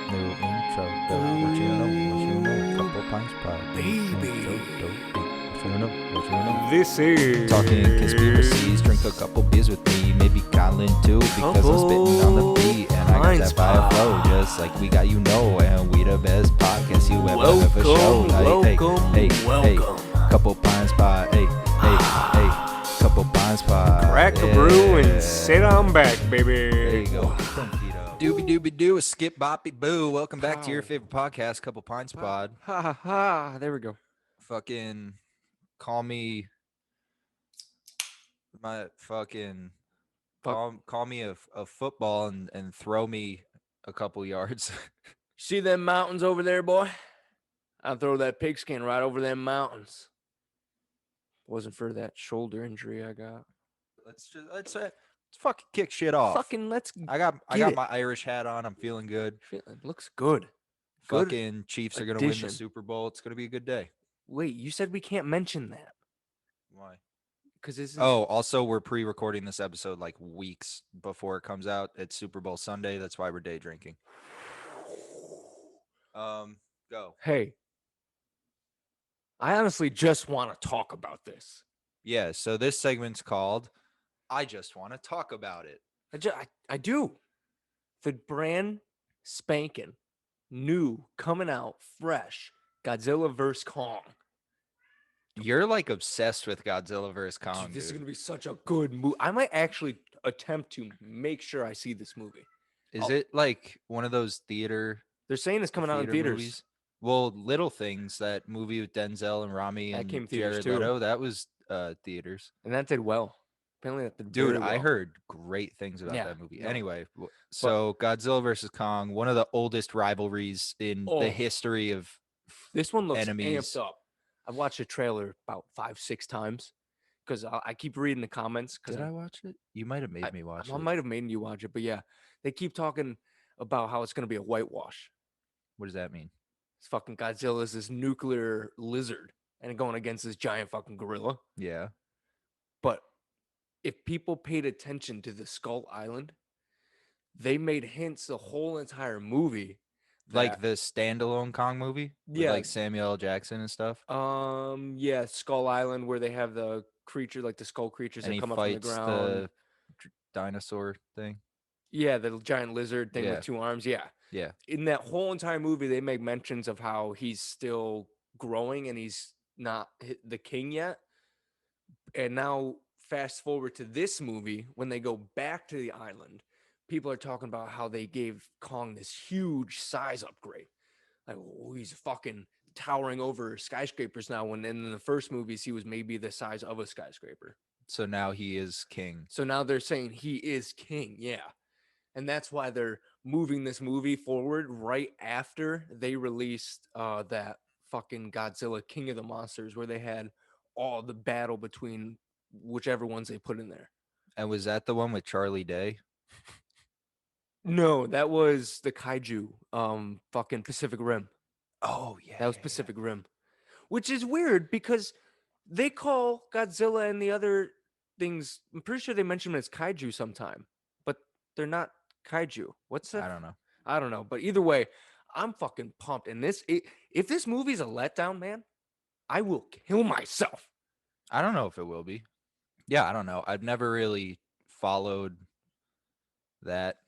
New intro, what you know, couple pints pod. Baby. What you know. This is Talking conspiracies, drink a couple beers with me, maybe Kollin too, because I'm spitting on the beat, and I got that fire flow, just like we got and we the best podcast you ever show. Hey, couple pints pod, hey, couple pints pod. crack a brew and sit on back, baby. There you go. Doobie doo, skip boppy boo. Welcome back to your favorite podcast, Couple Pints Pod. Ha ha ha. There we go. Fucking call me my fucking call me a football and throw me a couple yards. See them mountains over there, boy? I'll throw that pigskin right over them mountains. Wasn't for that shoulder injury I got. Let's fucking kick shit off. Let's. I got it. my Irish hat on. I'm feeling good. It looks good. Good Fucking Chiefs are gonna win the Super Bowl. It's gonna be a good day. Wait, you said we can't mention that Why? because this is. Oh, also we're pre-recording this episode like weeks before it comes out. It's Super Bowl Sunday. That's why we're day drinking. Go. Hey, I honestly just want to talk about this. Yeah, so this segment's called I Just Want to Talk About It. I do. The brand spanking, new, coming out, fresh, Godzilla vs. Kong. You're like obsessed with Godzilla vs. Kong. This is going to be such a good movie. I might actually attempt to make sure I see this movie. Is it like one of those theater? They're saying it's coming out in theaters. Movies? Well, Little Things, that movie with Denzel and Rami That and came theaters Jared Leto, too. that was theaters. And that did well. Apparently that did Dude, very well. I heard great things about Yeah, that movie. no. Anyway, so Godzilla vs. Kong, one of the oldest rivalries in the history of this one looks enemies. amped up. I've watched the trailer about 5-6 times because I keep reading the comments. Did I watch it? You might have made me watch it. I might have made you watch it, but yeah, they keep talking about how it's going to be a whitewash. What does that mean? It's fucking Godzilla's this nuclear lizard and going against this giant fucking gorilla. Yeah. But if people paid attention to the Skull Island, they made hints the whole entire movie. Like the standalone Kong movie? Yeah. With like Samuel L. Jackson and stuff? Yeah, Skull Island, where they have the creature, like the skull creatures and that come he up from the fights ground. the dinosaur thing? Yeah, the giant lizard thing Yeah. with 2 arms. Yeah. Yeah. In that whole entire movie, they make mentions of how he's still growing and he's not hit the king yet. And now, fast forward to this movie, when they go back to the island, people are talking about how they gave Kong this huge size upgrade. Like, oh, he's fucking towering over skyscrapers now. When in the first movies, he was maybe the size of a skyscraper. So now he is king. So now they're saying he is king. Yeah. And that's why they're moving this movie forward right after they released that fucking Godzilla King of the Monsters, where they had all the battle between whichever ones they put in there. And was that the one with Charlie Day? No, that was the kaiju, fucking Pacific Rim. Oh, yeah. That was Pacific Rim, which is weird because they call Godzilla and the other things, I'm pretty sure they mention them as kaiju sometime, but they're not kaiju. What's that? I don't know. But either way, I'm fucking pumped. And if this movie's a letdown, man, I will kill myself. I don't know if it will be. Yeah, I don't know. I've never really followed that.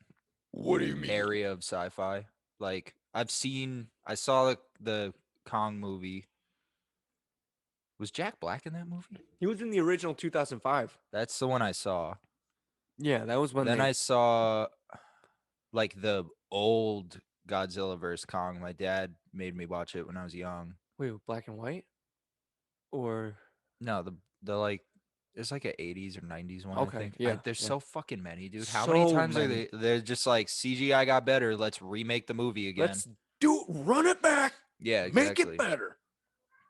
What do you mean? Area of sci-fi. Like I saw the Kong movie. Was Jack Black in that movie? He was in the original 2005. That's the one I saw. Yeah, that was when. Then I saw like the old Godzilla vs. Kong. My dad made me watch it when I was young. Wait, black and white? Or no, the like it's like an 80s or 90s one. Okay, I think. yeah. There's so fucking many, dude. How So many times many. are they're just like CGI got better? Let's remake the movie again. Let's run it back. Yeah, exactly. Make it better.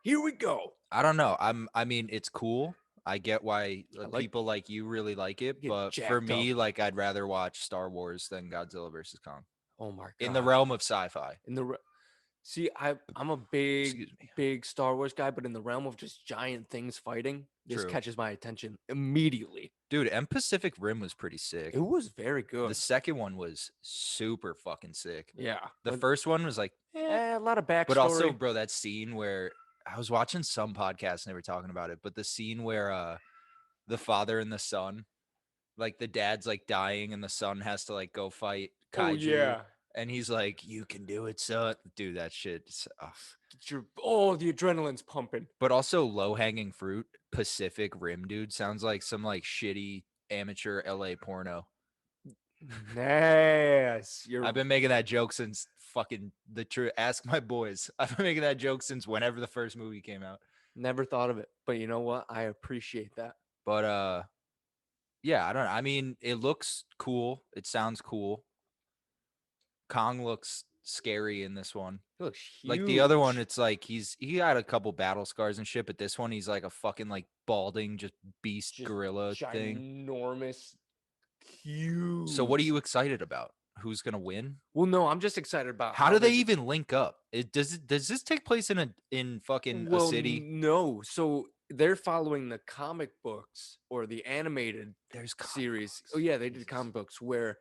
Here we go. I don't know. I mean, it's cool. I get why people like you really like it, but for me, like I'd rather watch Star Wars than Godzilla vs. Kong. Oh my god! In the realm of sci-fi. See, I'm a big Excuse me. big Star Wars guy, but in the realm of just giant things fighting, this True. catches my attention immediately. Dude, and Pacific Rim was pretty sick. It was very The good. second one was super fucking sick. Yeah. The first one was like, A lot of but also, backstory. bro, that scene where I was watching some podcast and they were talking about it, but the scene where the father and the son, like the dad's like dying and the son has to like go fight Oh kaiju, yeah. and he's like, "You can do it, son." Dude, that shit. The adrenaline's pumping. But also low hanging fruit. Pacific Rim, dude, sounds like some like shitty amateur LA porno. Nice. I've been making that joke since fucking the true. Ask my boys. I've been making that joke since whenever the first movie came out. Never thought of it, but you know what? I appreciate that. But yeah, I don't know. I mean, it looks cool. It sounds cool. Kong looks scary in this one. It looks huge. Like the other one, it's like he had a couple battle scars and shit, but this one he's like a fucking like balding just beast Just gorilla thing. ginormous, huge. So what are you excited about? Who's gonna win? Well, no, I'm just excited about How do they this- even link up? Does this take place in fucking a city? No, so they're following the comic books or the animated There's comic series. books. Oh yeah, they did Jesus. comic books where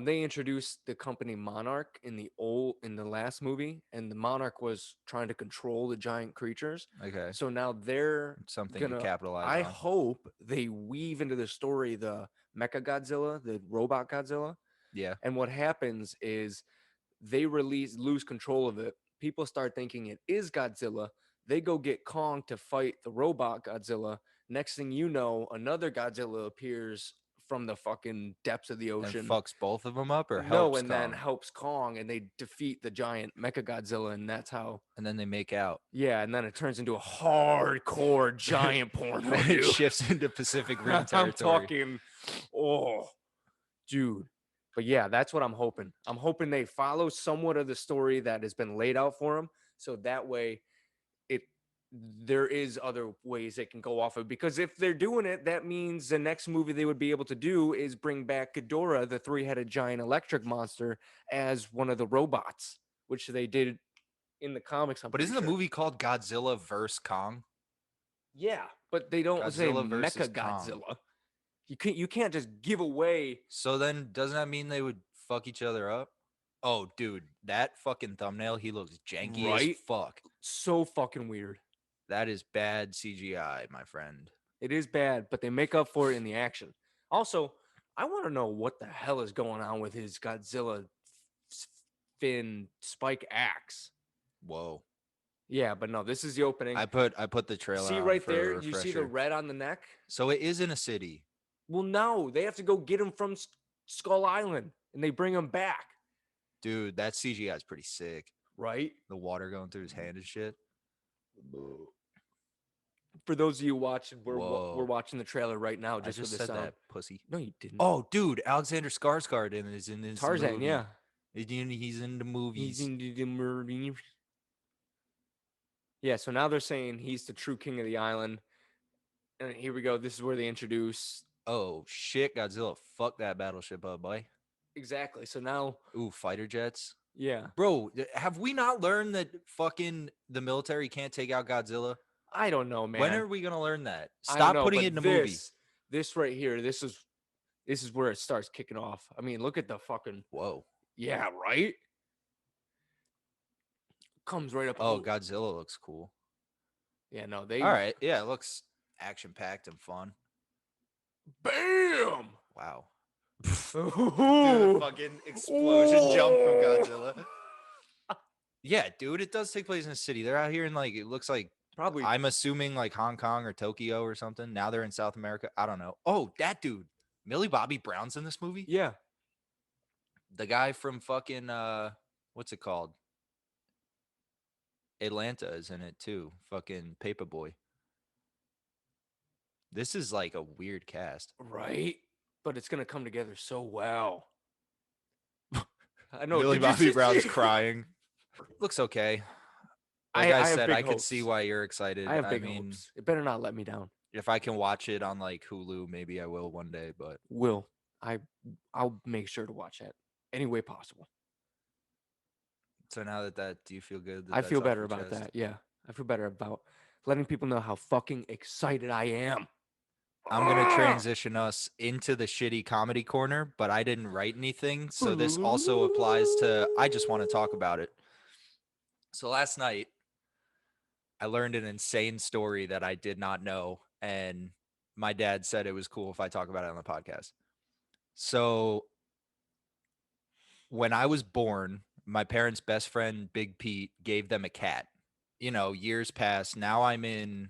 they introduced the company Monarch in the last movie, and the Monarch was trying to control the giant creatures. Okay, So now they're something to gonna. capitalize I on. hope they weave into the story the Mecha Godzilla, the robot Godzilla, Yeah, and what happens is they lose control of it. People start thinking it is Godzilla. They go get Kong to fight the robot Godzilla. Next thing you know, another Godzilla appears from the fucking depths of the and ocean. fucks both of them up, or No, helps and then Kong? helps Kong, and they defeat the giant Mecha Godzilla, and that's how. And then they make out. Yeah, and then it turns into a hardcore giant porno. It Dude. shifts into Pacific Rim territory. I'm talking, oh, dude. But yeah, that's what I'm hoping. I'm hoping they follow somewhat of the story that has been laid out for them, so that way, there is other ways they can go off of. Because if they're doing it, that means the next movie they would be able to do is bring back Ghidorah, the three-headed giant electric monster, as one of the robots, which they did in the comics. But isn't the movie called Godzilla vs Kong? Yeah, but they don't say Godzilla versus Mecha Kong. Godzilla. You can't just give away. So then, doesn't that mean they would fuck each other up? Oh, dude, that fucking thumbnail, he looks janky as Right? fuck. So fucking weird. That is bad CGI, my friend. It is bad, but they make up for it in the action. Also, I want to know what the hell is going on with his Godzilla fin spike axe. Whoa. Yeah, but no, this is the opening. I put the trailer See on right for a there, you see the refresher. red on the neck? So it is in a city. Well, no, they have to go get him from Skull Island, and they bring him back. Dude, that CGI is pretty sick. Right? The water going through his hand and shit. For those of you watching, we're Whoa. watching the trailer right now. I Just just for the said sound. that, pussy. No, you didn't. Oh, dude, Alexander Skarsgård is in this Tarzan, movie. yeah. He's in the movies. He's in the movie. Yeah, so now they're saying he's the true king of the island. And here we go. This is where they introduce. Oh, shit, Godzilla. Fuck that battleship up, boy. Exactly. So now, Ooh, fighter jets. yeah. Bro, have we not learned that fucking the military can't take out Godzilla? I don't know, man. When are we going to learn that? I don't Stop know, putting but it in the movie. This right here, this is where it starts kicking off. I mean, look at the fucking. Whoa. Yeah, right? Comes right up. Oh, Godzilla looks cool. Yeah, no, they. All right. Yeah, it looks action-packed and fun. Bam! Wow. Ooh. Fucking explosion jump from Godzilla. Yeah, dude, it does take place in a city. They're out here in like, it looks like, Probably. I'm assuming like Hong Kong or Tokyo or something. Now they're in South America. I don't know. Oh, that dude. Millie Bobby Brown's in this movie? Yeah. The guy from fucking, what's it called? Atlanta is in it too. Fucking Paperboy. This is like a weird cast. Right? But it's gonna come together so well. I know. Millie did you Bobby see- Brown's crying. Looks okay. Like I I, have said, big I could see hopes. why you're excited. I have big mean, hopes. It better not let me down. if I can watch it on like Hulu, maybe I will one day. But I'll make sure to watch that any way possible. So now that do you feel good that I that's feel off better your about chest? that. Yeah, I feel better about letting people know how fucking excited I am. I'm gonna transition us into the shitty comedy corner, but I didn't write anything, so this also applies to. I just want to talk about it. So last night, I learned an insane story that I did not know, and my dad said it was cool if I talk about it on the podcast. So when I was born, my parents' best friend, Big Pete, gave them a cat. Years passed. Now I'm in,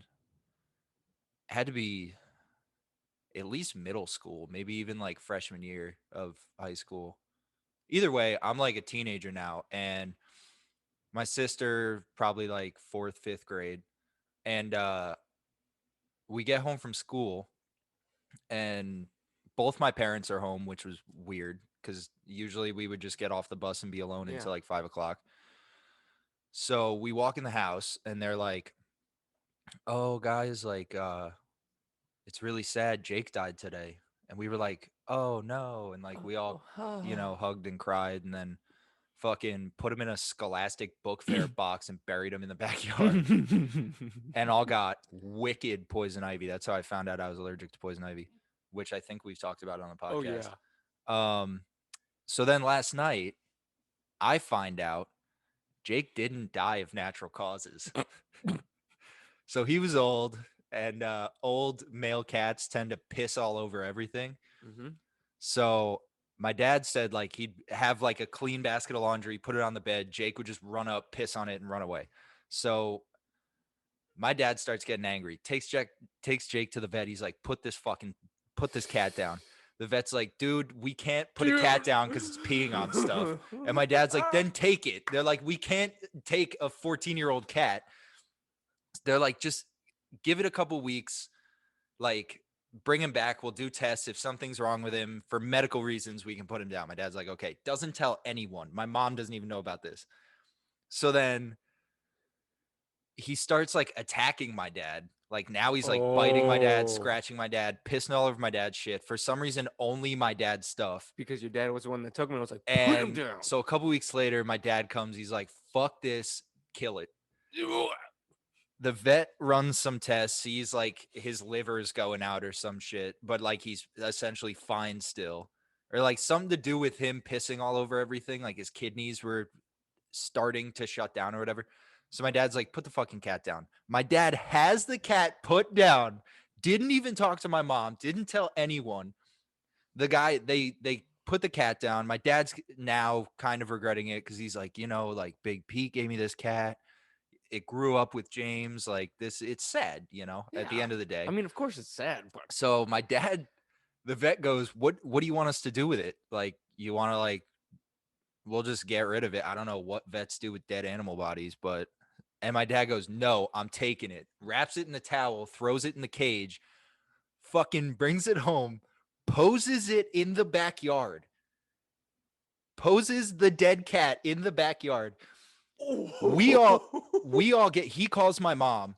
had to be at least middle school, maybe even like freshman year of high school. Either way, I'm like a teenager now, and my sister probably like fourth, fifth grade, and we get home from school, and both my parents are home, which was weird because usually we would just get off the bus and be alone Yeah. until like 5 o'clock. So we walk in the house, and they're like, "Oh, guys, like, it's really sad. Jake died today," and we were like, "Oh no!" And like we all, hugged and cried, and then fucking put him in a Scholastic Book Fair box and buried him in the backyard, and all got wicked poison ivy. That's how I found out I was allergic to poison ivy, which I think we've talked about on the Oh podcast. yeah. So then last night, I find out Jake didn't die of natural causes. So he was old, and old male cats tend to piss all over everything. Mm-hmm. So my dad said like he'd have like a clean basket of laundry, put it on the bed. Jake would just run up, piss on it, and run away. So my dad starts getting angry, takes Jake to the vet. He's like, put this cat down. The vet's like, dude, we can't put a cat down because it's peeing on stuff. And my dad's like, then take it. They're like, we can't take a 14-year-old cat. They're like, just give it a couple weeks, like bring him back. We'll do tests. If something's wrong with him for medical reasons, we can put him down. My dad's like, okay, doesn't tell anyone. My mom doesn't even know about this. So then he starts like attacking my dad. Like now he's like biting my dad, scratching my dad, pissing all over my dad's shit. For some reason, only my dad's stuff. Because your dad was the one that took him and was like, put him And down. so a couple weeks later, my dad comes. He's like, fuck this, kill it. The vet runs some tests, sees like his liver's going out or some shit, but like he's essentially fine still. Or like something to do with him pissing all over everything. Like his kidneys were starting to shut down or whatever. So my dad's like, put the fucking cat down. My dad has the cat put down, didn't even talk to my mom, didn't tell anyone. The guy, they put the cat down. My dad's now kind of regretting it because he's like, like Big Pete gave me this cat. It grew up with James. Like this, it's sad, at the Yeah. end of the day. I mean, of course it's sad, but So my dad, the vet goes, what do you want us to do with it? Like, you want to like, we'll just get rid of it. I don't know what vets do with dead animal bodies, and my dad goes, no, I'm taking it, wraps it in a towel, throws it in the cage, fucking brings it home, poses it in the backyard, poses the dead cat in the backyard. We all get, he calls my mom,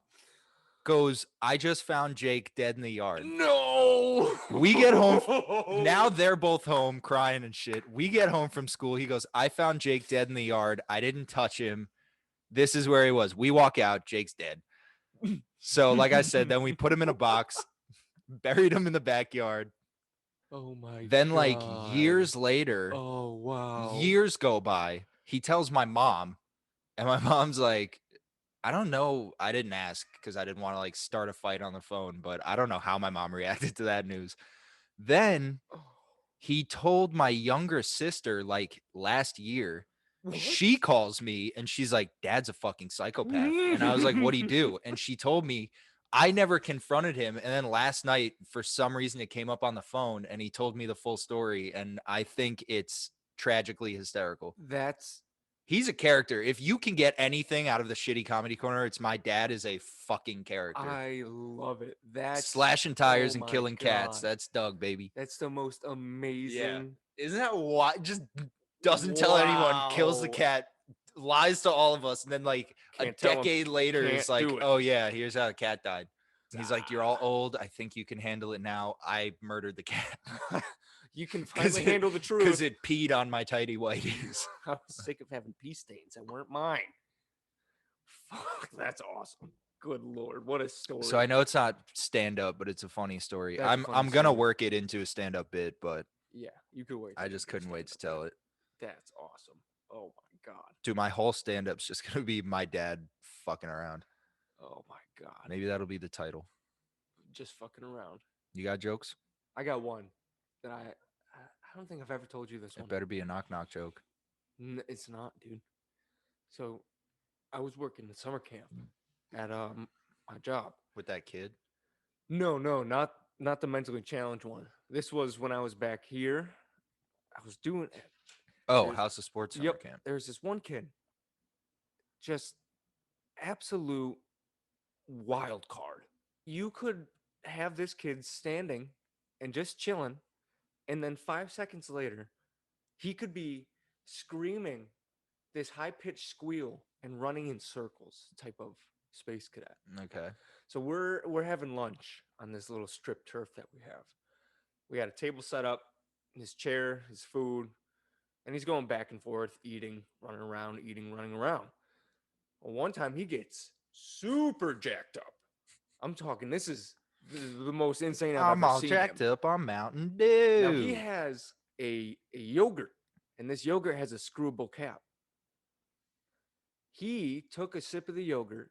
goes, I just found Jake dead in the yard. no. We get home. Now they're both home crying and shit. We get home from school. He goes, I found Jake dead in the yard. I didn't touch him. This is where he was. We walk out. Jake's dead. So, like I said, then we put him in a box, buried him in the backyard. Oh my Then, god. like years later, Oh wow. years go by. He tells my mom, and my mom's like, I don't know. I didn't ask because I didn't want to like start a fight on the phone, but I don't know how my mom reacted to that news. Then he told my younger sister like last year. What? She calls me and she's like, Dad's a fucking psychopath. And I was like, what'd he do? And she told me, I never confronted him. And then last night, for some reason, it came up on the phone and he told me the full story. And I think it's tragically hysterical. He's a character. If you can get anything out of the shitty comedy corner, it's my dad is a fucking character. I love it. That's slashing tires oh and my killing cats. God. That's Doug, baby. That's the most amazing. Isn't that what? Just doesn't tell anyone, kills the Wow. cat, lies to all of us, and then like Can't a tell him. decade later is Can't like, do it. oh yeah, here's how the cat died. He's like, you're all old. I think you can handle it now. I murdered the cat. You can Because finally handle the because truth. it peed on my tidy whities. I was sick of having pee stains that weren't mine. Fuck, that's awesome. Good lord, what a story. So I know it's not stand up, but it's a funny story. That's a I'm funny I'm gonna story. work it into a stand up bit, but Yeah, you could wait. I just couldn't wait to tell it. That's awesome. Oh my god. Dude, my whole stand up's just gonna be my dad fucking around. Oh my god. Maybe that'll be the title. Just fucking around. You got jokes? I got one that I don't think I've ever told you this It one. better be a knock knock joke. It's not, dude. So I was working the summer camp at my job. With that kid? No, not the mentally challenged one. This was when I was back here. I was doing it. Oh, There's- House of Sports summer Yep. camp. There's this one kid, just absolute wild card. You could have this kid standing and just chilling, and then 5 seconds later, he could be screaming this high pitched squeal and running in circles type of space cadet. Okay. So we're having lunch on this little strip turf that we have. We got a table set up, his chair, his food, and he's going back and forth, eating, running around, eating, running around. Well, one time he gets super jacked up. I'm talking, this is the most insane I've I'm ever all seen jacked him. up on Mountain Dew. Now he has a yogurt, and this yogurt has a screwable cap. He took a sip of the yogurt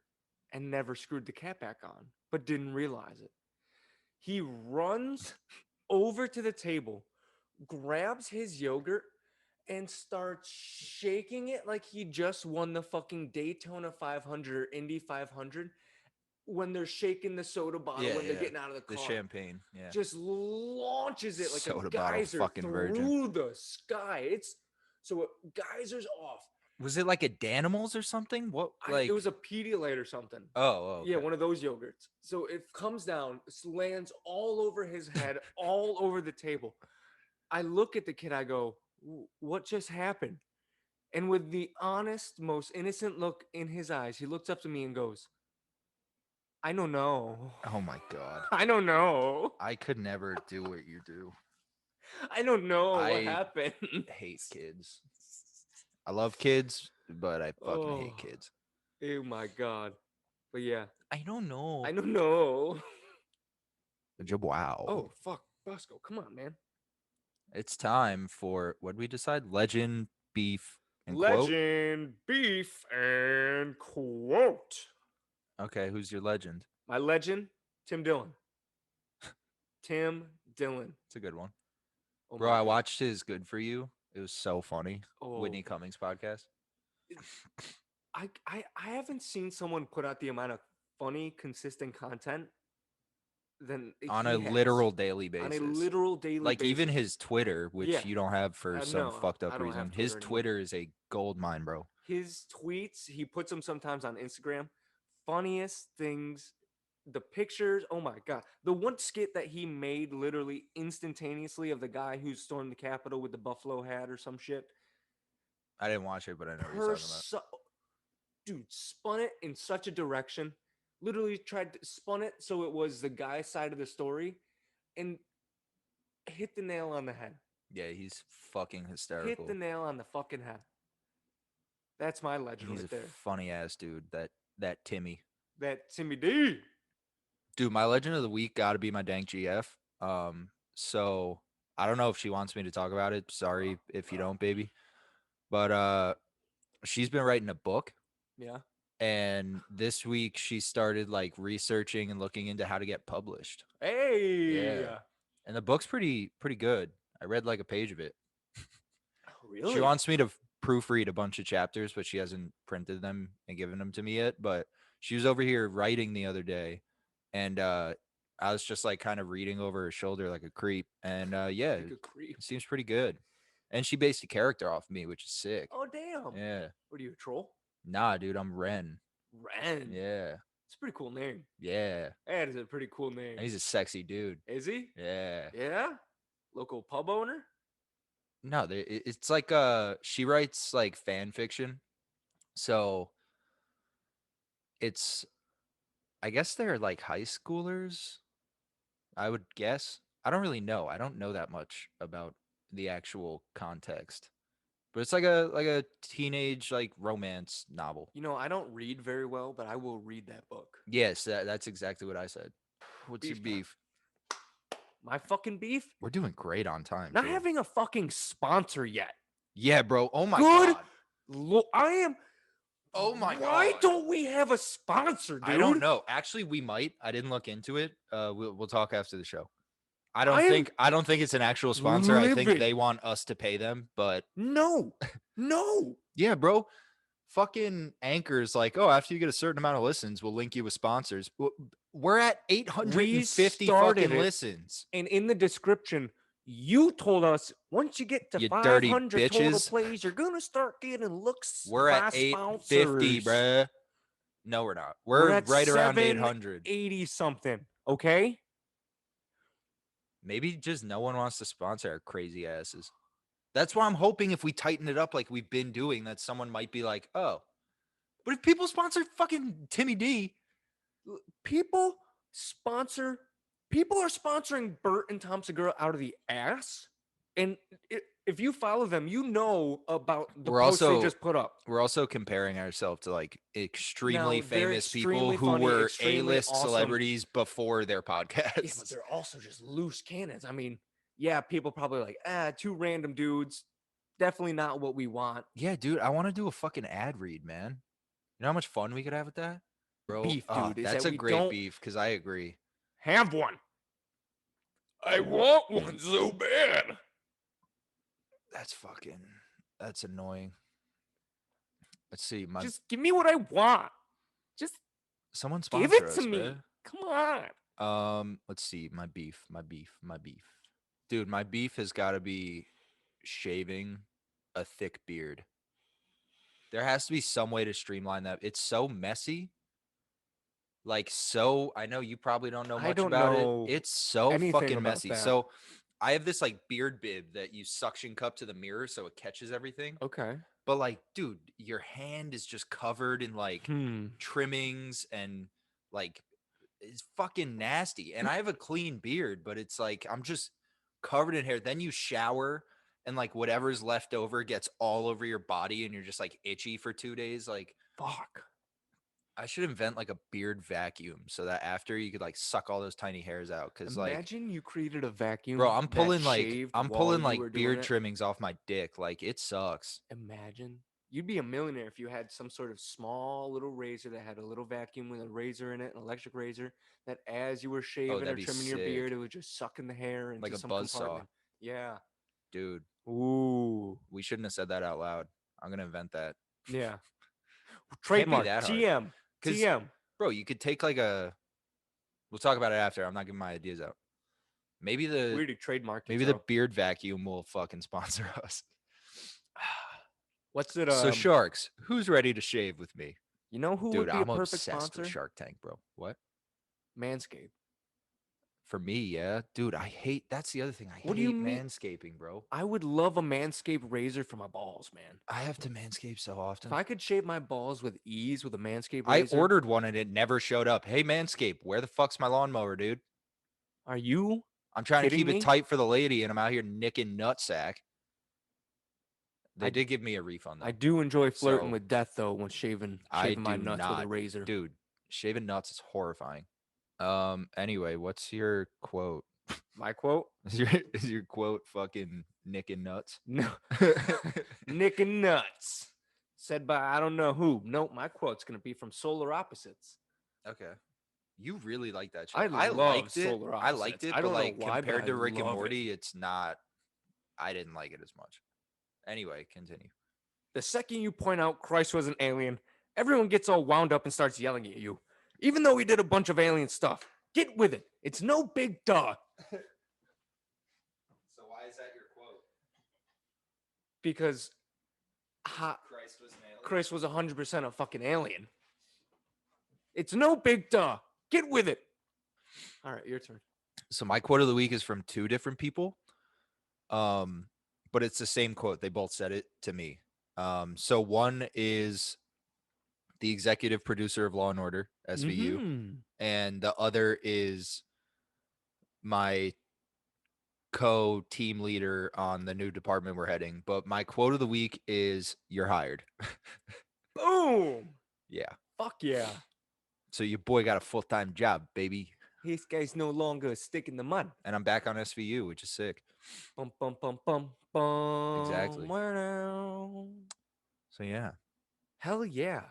and never screwed the cap back on, but didn't realize it. He runs over to the table, grabs his yogurt, and starts shaking it like he just won the fucking Daytona 500 or Indy 500 when they're shaking the soda bottle Yeah, when they're yeah. getting out of the The car. champagne. Yeah. Just launches it like Soda a bottle geyser fucking through virgin. the sky. It's so it geysers off. Was it like a Danimals or something? What like It was a Pedialyte or something. Oh, Yeah, okay. one of those yogurts. So it comes down, lands all over his head, all over the table. I look at the kid, I go, what just happened? And with the honest, most innocent look in his eyes, he looks up to me and goes, I don't know. Oh my god. I don't know. I could never do what you do. I don't know what I happened. hate kids. I love kids, but I fucking Oh, hate kids. oh my God. But yeah, I don't know. I don't know. Wow. Oh, fuck. Bosco, come on, man. It's time for what we decide? Legend, beef, and quote. Legend, beef, and quote. Okay, who's your legend? My legend, Tim Dillon. Tim Dillon. It's a good one. Oh Bro, my I God. watched his Good For You. It was so funny. Oh, Whitney Cummings podcast. I haven't seen someone put out the amount of funny, consistent content than On he a has. literal daily basis. On a literal daily like basis. even his Twitter, which Yeah. you don't have for some No, fucked I up don't have reason. His Twitter anymore. Twitter is a gold mine, bro. His tweets, he puts them sometimes on Instagram. Funniest things, the pictures. Oh my God. The one skit that he made literally instantaneously of the guy who stormed the Capitol with the buffalo hat or some shit. I didn't watch it, but I know what you're talking about. Dude, spun it in such a direction. Literally tried to spun it so it was the guy's side of the story and hit the nail on the head. Yeah, he's fucking hysterical. Hit the nail on the fucking head. That's my legend He's right a there. funny ass dude. That Timmy. That Timmy D. Dude, my legend of the week got to be my dank GF. So I don't know if she wants me to talk about it. Sorry if you don't, baby. But she's been writing a book. Yeah. And this week she started like researching and looking into how to get published. Hey. Yeah. And the book's pretty good. I read like a page of it. Really? She wants me to proofread a bunch of chapters, but she hasn't printed them and given them to me yet. But she was over here writing the other day, and I was just like kind of reading over her shoulder like a creep. And yeah, Like a creep. it seems pretty good. And she based a character off me, which is sick. Oh damn. Yeah. What are you, a troll? Nah, dude, I'm Ren. Ren. Yeah. It's a pretty cool name. Yeah. That is a pretty cool name. And he's a sexy dude. Is he? Yeah. Yeah. Local pub owner. No, it's like she writes like fan fiction. So it's I guess they're like high schoolers, I would guess. I don't really know. I don't know that much about the actual context. But it's like a teenage like romance novel. You know, I don't read very well, but I will read that book. Yes, that's exactly what I said. What's your Beef time. beef? My fucking beef? We're doing great on time Not too. having a fucking sponsor yet. Yeah, bro. Oh my Good god. I am. Oh my Why god. don't we have a sponsor, dude? I don't know. Actually, we might. I didn't look into it. We'll talk after the show. I I don't am think I don't think it's an actual sponsor. I think livid. they want us to pay them, but No. No. yeah, bro. Fucking Anchor's like, oh, after you get a certain amount of listens, we'll link you with sponsors. We're at We 850 started fucking it. listens. And in the description, you told us once you get to You dirty 500 total bitches. plays, you're gonna start getting looks We're at by 850, sponsors. bruh. No, we're not. We're We're at right around 800. 80 something. Okay. Maybe just no one wants to sponsor our crazy asses. That's why I'm hoping if we tighten it up like we've been doing, that someone might be like, oh. But if people sponsor fucking Timmy D, People sponsor. People are sponsoring Bert and Tom Segura out of the ass, and if you follow them, you know about the We're posts they also- just put up. we're also comparing ourselves to like extremely Now, they're famous people extremely who funny, were extremely A-list awesome. celebrities before their Yeah, but podcasts. they're also just loose cannons. I mean, yeah, people probably like, two random dudes. Definitely not what we want. Yeah, dude, I want to do a fucking ad read, man. You know how much fun we could have with that? Bro, Beef, dude, is that's that a we great don't beef because I agree. have one. I want one so bad. That's annoying. Let's see. Just give me what I want. Just Someone give sponsor it us, to me. bruh. Come on. Let's see. My beef. Dude, my beef has got to be shaving a thick beard. There has to be some way to streamline that. It's so messy. I know you probably don't know I much don't about know it. It's so anything fucking about messy. that. So I have this like beard bib that you suction cup to the mirror so it catches everything. Okay. But like, dude, your hand is just covered in like trimmings and like it's fucking nasty. And I have a clean beard, but it's like I'm just covered in hair. Then you shower and like whatever's left over gets all over your body and you're just like itchy for 2 days. Like, Fuck. I should invent like a beard vacuum so that after you could like suck all those tiny hairs out. Cause like, Imagine you created a vacuum. bro, I'm that pulling like shaved I'm while pulling you like were doing beard it. trimmings off my dick. Like it sucks. Imagine you'd be a millionaire if you had some sort of small little razor that had a little vacuum with a razor in it, an electric razor. That as you were shaving or that'd be trimming your sick. beard, it was just sucking the hair into Like a some buzzsaw. compartment. Yeah. Dude, Ooh. we shouldn't have said that out loud. I'm gonna invent that. Yeah. Can't be Trademark. that hard. TM. 'Cause- TM. Bro, you could take like a. We'll talk about it after. I'm not giving my ideas out. Maybe We already trademarked it. maybe the beard vacuum will fucking sponsor us. What's it? So sharks, who's ready to shave with me? You know who Dude, would be I'm a perfect obsessed sponsor? with Shark Tank, bro. What? Manscaped. For me, yeah. Dude, I hate that's the other thing. I What do hate you mean? manscaping, bro. I would love a Manscaped razor for my balls, man. I have to manscape so If often. I could shave my balls with ease with a Manscaped I razor. ordered one and it never showed up. Hey, Manscaped, where the fuck's my lawnmower, dude? Are you? I'm trying to Kidding keep me? it tight for the lady, and I'm out here nicking nutsack. They I- did give me a refund, though. I do enjoy flirting So, with death though when shaving I my do nuts with a not. razor. Dude, shaving nuts is horrifying. Anyway, what's your quote? My quote? Is your quote fucking nicking nuts? No. Nick and nuts. Said by I don't know who. Nope, my quote's gonna be from Solar Opposites. Okay. You really like that show. I love liked it. Solar I liked Opposites. it, I but don't know like why, but compared I to Rick and love it. Morty, it's not. I didn't like it as much. Anyway, continue. The second you point out Christ was an alien, everyone gets all wound up and starts yelling at you. Even though we did a bunch of alien stuff. Get with it. It's no big duh. So why is that your quote? Because Christ was an alien. Chris was 100% a fucking alien. It's no big duh. Get with it. All right, your turn. So my quote of the week is from two different people. But it's the same quote. They both said it to me. So one is the executive producer of Law and Order, SVU, Mhm. and the other is my co-team leader on the new department we're heading. But my quote of the week is "You're hired." Boom. Yeah. Fuck yeah. So your boy got a full-time job, baby, This guy's no longer a stick in the mud. and I'm back on SVU, which is sick. Bum bum bum bum bum. Exactly. Wow. So yeah. Hell yeah.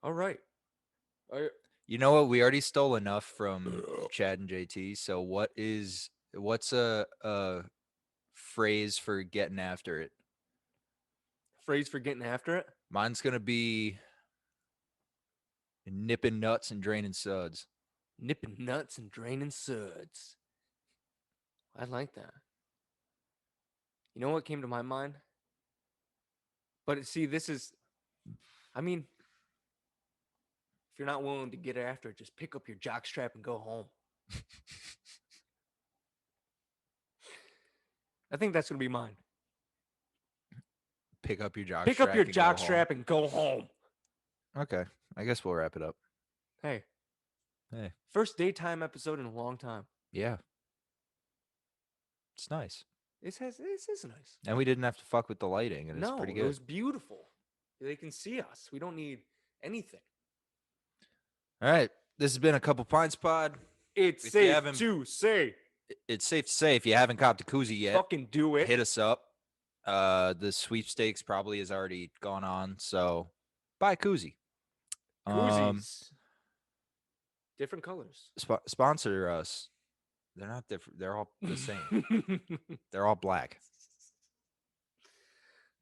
All right. You know what? We already stole enough from Chad and JT. So what's a phrase for getting after it? Phrase for getting after it? Mine's gonna be nipping nuts and draining suds. Nipping nuts and draining suds. I like that. You know what came to my mind? But see, this is, I mean, if you're not willing to get after it, just pick up your jockstrap and go home. I think that's going to be mine. Pick up your jock Pick up your and go home. jockstrap and go home. Okay, I guess we'll wrap it up. Hey. Hey. First daytime episode in a long time. Yeah. It's nice. This is nice. And we didn't have to fuck with the lighting, and it's pretty good. It was beautiful. They can see us. We don't need anything. All right. This has been a Couple Pints Pod. It's If you safe haven't- to say. It's safe to say if you haven't copped a koozie yet, Fucking do it. hit us up. The sweepstakes probably has already gone on, so buy a koozie. Koozies. Different colors. Sponsor us. They're not different. They're all the same. They're all black.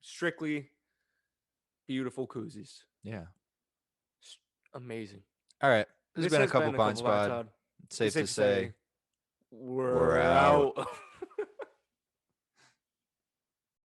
Strictly beautiful koozies. Yeah. Amazing. All right. This has been a Couple been Pints Pod. Pod. It's safe to say we're out.